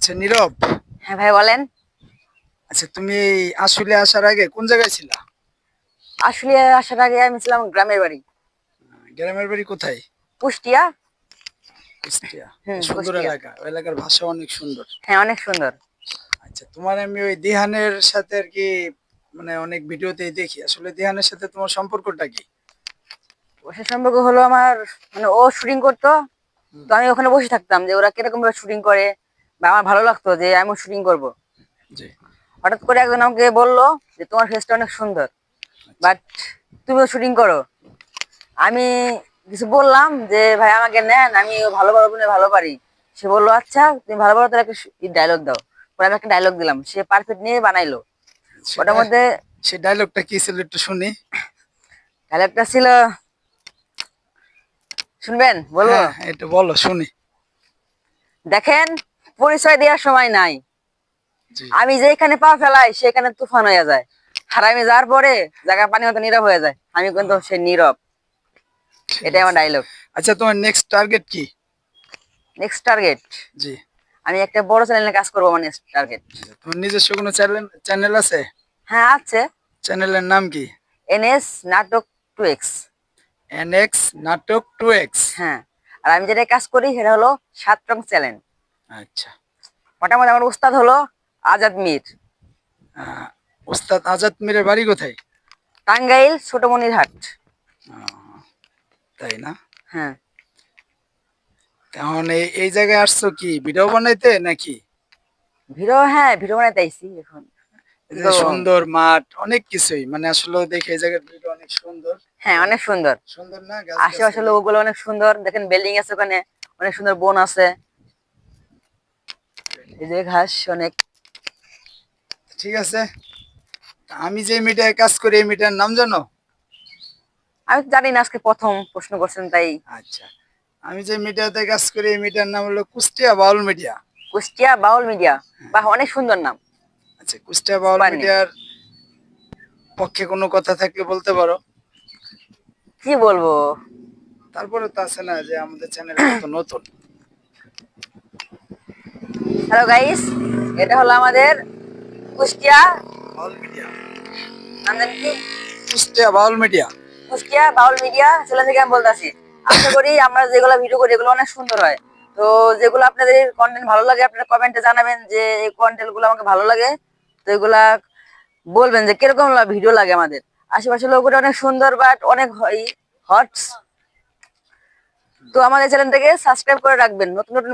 আচ্ছা নীরব। হ্যাঁ ভাই বলেন। আচ্ছা তুমি আসলে আসার আগে কোন জায়গায় ছিলা? আসলে আসার আগে আমি ছিলাম গ্রামের বাড়ি। গ্রামের বাড়ি কোথায়? কুষ্টিয়া। কুষ্টিয়া। হুম, সুন্দর কুষ্টিয়া। এলাকা, ওই এলাকার ভাষা অনেক সুন্দর। হ্যাঁ, অনেক সুন্দর। আচ্ছা তোমার আমি ওই দিহানের সাথে আর কি মানে অনেক ভিডিওতেই দেখি, আসলে দিহানের সাথে তোমার সম্পর্কটা কি? সে সম্পর্ক হলো আমার, মানে ও শুটিং করতো, হুম, তো আমি ওখানে বসে থাকতাম যে ওরা কিরকম ভাবে শুটিং করে, বা আমার ভালো লাগতো যে আমি শুটিং করব। জি। হঠাৎ করে একজন আমাকে বললো যে তোমার ফেসটা অনেক সুন্দর, আচ্ছা। বাট তুমিও শুটিং করো। আমি কিছু বললাম যে ভাই আমাকে নেন, আমি ভালো পারবো না, ভালো পারি। সে বললো আচ্ছা তুমি ভালো পারো, তাহলে একটা ডায়লগ দাও। পরে আমি একটা ডায়লগ দিলাম, সে পারফেক্ট নিয়ে বানাইলো। ওটার সেটা মধ্যে সেই ডায়লগটা কি ছিল একটু শুনি। ডায়লগটা ছিল, শুনবেন বলবো? হ্যাঁ একটু বলো শুনি। দেখেন, পরিচয় দেওয়ার সময় নাই। জি। আমি যেখানে পা ফেলাই সেখানে তুফান হয়ে যায়, আর আমি যাওয়ার পরে জায়গা পানি মতো নীরব হয়ে যায়, আমি কিন্তু আহ, সে নীরব। ঠিক এটাই আমার আছে। ডায়লগ। আচ্ছা তোমার নেক্সট টার্গেট কি? নেক্সট টার্গেট, জি। আমি একটা বড় চ্যানেলে কাজ করবো, আমার নেক্সট টার্গেট। আচ্ছা, তোমার নিজস্ব কোনো চ্যানেল চ্যানেল আছে? হ্যাঁ আছে। চ্যানেলের নাম কি? NS নাটক 2X। NX নাটক 2X। হ্যাঁ, আর আমি যেটা কাজ করি সেটা হলো 7 রং চ্যানেল। আচ্ছা। মোটামুটি আমার উস্তাদ হলো আজাদ মির। ওস্তাদ আজাদ মিরের বাড়ি কোথায়? টাঙ্গাইল ছোটমনিরহাট। আহ, তাই না? হ্যাঁ। এখন এই জায়গায় আসছো কি ভিডিও বানাইতে নাকি? ভিডিও, হ্যাঁ ভিডিও বানাইতে আইছি এখন। এই কি যে করবো? সুন্দর মাঠ অনেক কিছুই, মানে আসলে দেখে এই জায়গার ভিডিও অনেক সুন্দর। হ্যাঁ, এবং অনেক সুন্দর। সুন্দর না গাছ আশেপাশের গাছালি। লোকগুলো অনেক সুন্দর, দেখেন বিল্ডিং আছে ওখানে, অনেক সুন্দর বন আছে, এই যে ঘাস অনেক। ঠিক আছে। তা আমি যে মিডিয়ায় কাজ করি এই মিডিয়ার নাম জানো? আমি তো জানি না, আজকে প্রথম প্রশ্ন করছেন তাই। আচ্ছা, আমি যে মিডিয়াতে কাজ করি এই মিডিয়ার নাম হলো কুষ্টিয়া বাউল মিডিয়া। কুষ্টিয়া বাউল মিডিয়া। বাহ, অনেক সুন্দর নাম। আচ্ছা, কুষ্টিয়া বাউল সুপার নেম। মিডিয়ার পক্ষে কোনো কথা থাকলে বলতে পারো। কি বলবো? তারপরে তো আছে না যে আমাদের চ্যানেলটা তো নতুন। হ্যালো গাইস, এটা হলো আমাদের কুষ্টিয়া, বাউল মিডিয়া। নাম জানি কি, কুষ্টিয়া বাউল মিডিয়া। কুষ্টিয়া বাউল মিডিয়া চ্যানেল থেকে আমি বলতেছি। আশা করি আমরা যেগুলো ভিডিও করি এগুলো অনেক সুন্দর হয়। তো যেগুলো আপনাদের কন্টেন্ট ভালো লাগে আপনারা কমেন্টে জানাবেন যে এই কন্টেন্ট গুলো আমাকে ভালো লাগে। তো এগুলা বলবেন যে কিরকম ভিডিও লাগে আমাদের। আশেপাশের লোকগুলো অনেক সুন্দর, বাট অনেক হট। তো আমাদের চ্যানেলটাকে সাবস্ক্রাইব করে রাখবেন, নতুন নতুন